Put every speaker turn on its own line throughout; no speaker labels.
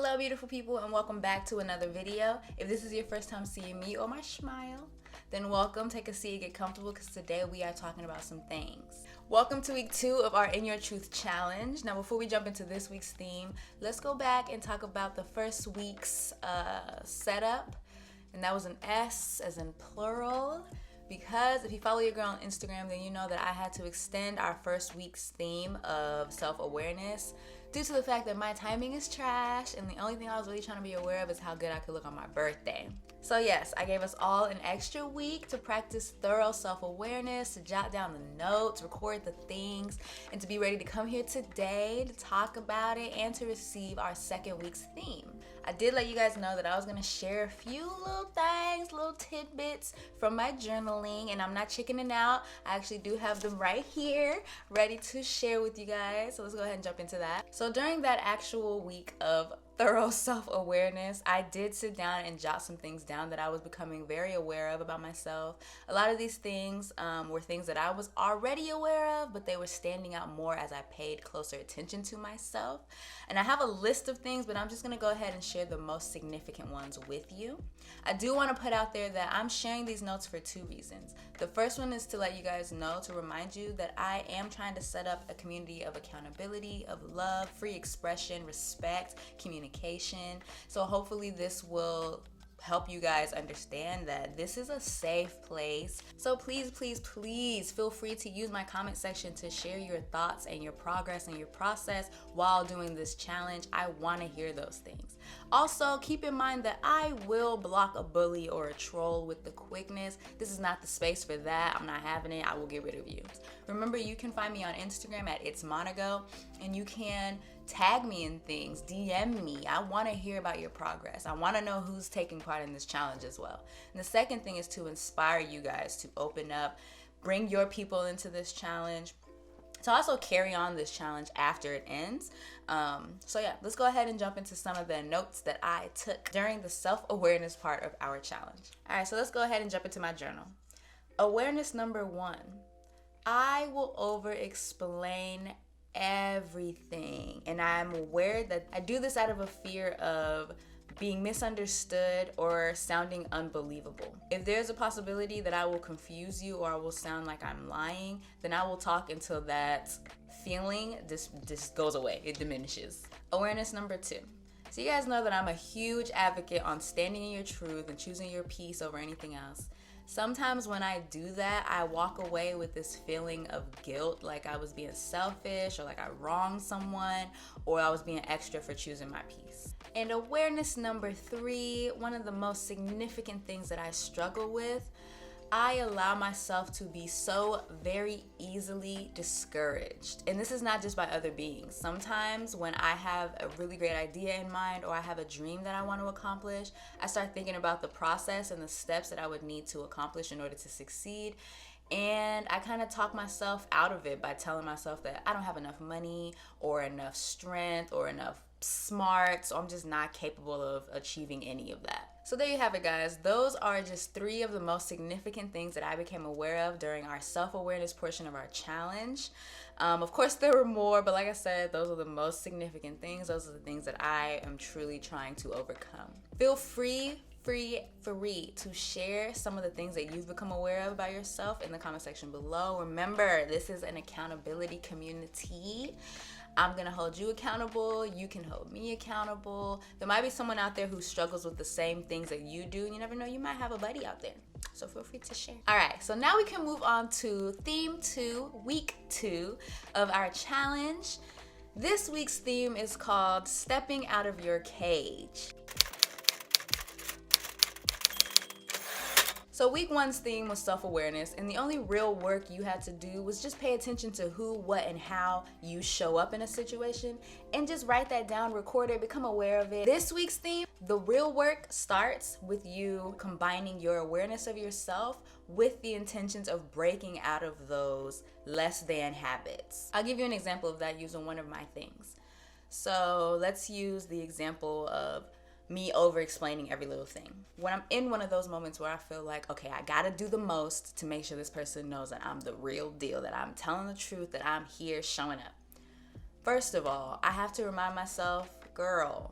Hello beautiful people, and welcome back to another video. If this is your first time seeing me or my smile, then welcome. Take a seat, get comfortable, because today we are talking about some things. Welcome to week 2 of our In Your Truth challenge. Now before we jump into this week's theme, let's go back and talk about the first week's setup, and that was an S as in plural. Because if you follow your girl on Instagram, then you know that I had to extend our first week's theme of self-awareness due to the fact that my timing is trash, and the only thing I was really trying to be aware of is how good I could look on my birthday. So yes, I gave us all an extra week to practice thorough self-awareness, to jot down the notes, record the things, and to be ready to come here today to talk about it and to receive our second week's theme. I did let you guys know that I was gonna share a few little things, little tidbits from my journaling, and I'm not chickening out. I actually do have them right here, ready to share with you guys. So let's go ahead and jump into that. So during that actual week of thorough self-awareness, I did sit down and jot some things down that I was becoming very aware of about myself. A lot of these things were things that I was already aware of, but they were standing out more as I paid closer attention to myself. And I have a list of things, but I'm just gonna go ahead and share the most significant ones with you. I do wanna put out there that I'm sharing these notes for 2 reasons. The first one is to let you guys know, to remind you that I am trying to set up a community of accountability, of love, free expression, respect, communication. So hopefully this will help you guys understand that this is a safe place. So please feel free to use my comment section to share your thoughts and your progress and your process while doing this challenge. I want to hear those things. Also, keep in mind that I will block a bully or a troll with the quickness. This is not the space for that. I'm not having it. I will get rid of you. Remember, you can find me on Instagram at itsmonago, and you can tag me in things, DM me. I want to hear about your progress. I want to know who's taking part in this challenge as well. And the second thing is to inspire you guys to open up, bring your people into this challenge, to also carry on this challenge after it ends. So yeah, let's go ahead and jump into some of the notes that I took during the self-awareness part of our challenge. All right, so let's go ahead and jump into my journal. Awareness number 1, I will over-explain everything, and I'm aware that I do this out of a fear of being misunderstood or sounding unbelievable. If there's a possibility that I will confuse you or I will sound like I'm lying, then I will talk until that feeling just goes away, it diminishes. Awareness number 2. So you guys know that I'm a huge advocate on standing in your truth and choosing your peace over anything else. Sometimes when I do that, I walk away with this feeling of guilt, like I was being selfish, or like I wronged someone, or I was being extra for choosing my peace. And awareness number 3, one of the most significant things that I struggle with, I allow myself to be so very easily discouraged. And this is not just by other beings. Sometimes when I have a really great idea in mind, or I have a dream that I want to accomplish, I start thinking about the process and the steps that I would need to accomplish in order to succeed. And I kind of talk myself out of it by telling myself that I don't have enough money or enough strength or enough smart, so I'm just not capable of achieving any of that. So there you have it, guys. Those are just 3 of the most significant things that I became aware of during our self-awareness portion of our challenge. Of course, there were more, but like I said, those are the most significant things. Those are the things that I am truly trying to overcome. Feel free to share some of the things that you've become aware of about yourself in the comment section below. Remember, this is an accountability community. I'm gonna hold you accountable, you can hold me accountable. There might be someone out there who struggles with the same things that you do. You never know, you might have a buddy out there. So feel free to share. All right, so now we can move on to theme 2, week 2 of our challenge. This week's theme is called Stepping Out of Your Cage. So week 1's theme was self-awareness, and the only real work you had to do was just pay attention to who, what, and how you show up in a situation, and just write that down, record it, become aware of it. This week's theme, the real work starts with you combining your awareness of yourself with the intentions of breaking out of those less than habits. I'll give you an example of that using one of my things. So let's use the example of me over explaining every little thing. When I'm in one of those moments where I feel like, okay, I gotta do the most to make sure this person knows that I'm the real deal, that I'm telling the truth, that I'm here showing up. First of all, I have to remind myself, girl,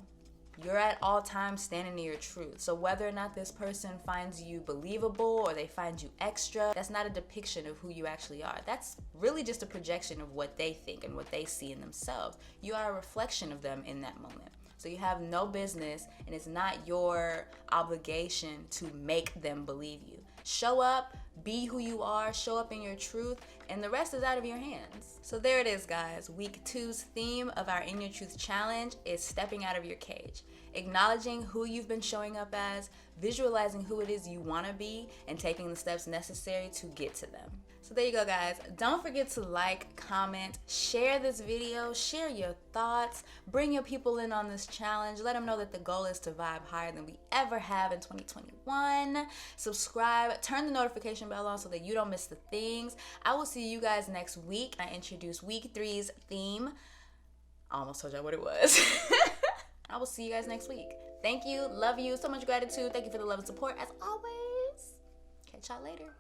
You're at all times standing in your truth. So whether or not this person finds you believable or they find you extra, that's not a depiction of who you actually are. That's really just a projection of what they think and what they see in themselves. You are a reflection of them in that moment. So you have no business, and it's not your obligation to make them believe you. Show up, be who you are, show up in your truth, and the rest is out of your hands. So there it is, guys. Week 2's theme of our In Your Truth challenge is stepping out of your cage. Acknowledging who you've been showing up as, visualizing who it is you want to be, and taking the steps necessary to get to them. So there you go, guys. Don't forget to like, comment, share this video, share your thoughts, bring your people in on this challenge. Let them know that the goal is to vibe higher than we ever have in 2021. Subscribe, turn the notification bell on so that you don't miss the things. I will see you guys next week. I introduce week 3's theme. I almost told y'all what it was. I will see you guys next week. Thank you. Love you. So much gratitude. Thank you for the love and support as always. Catch y'all later.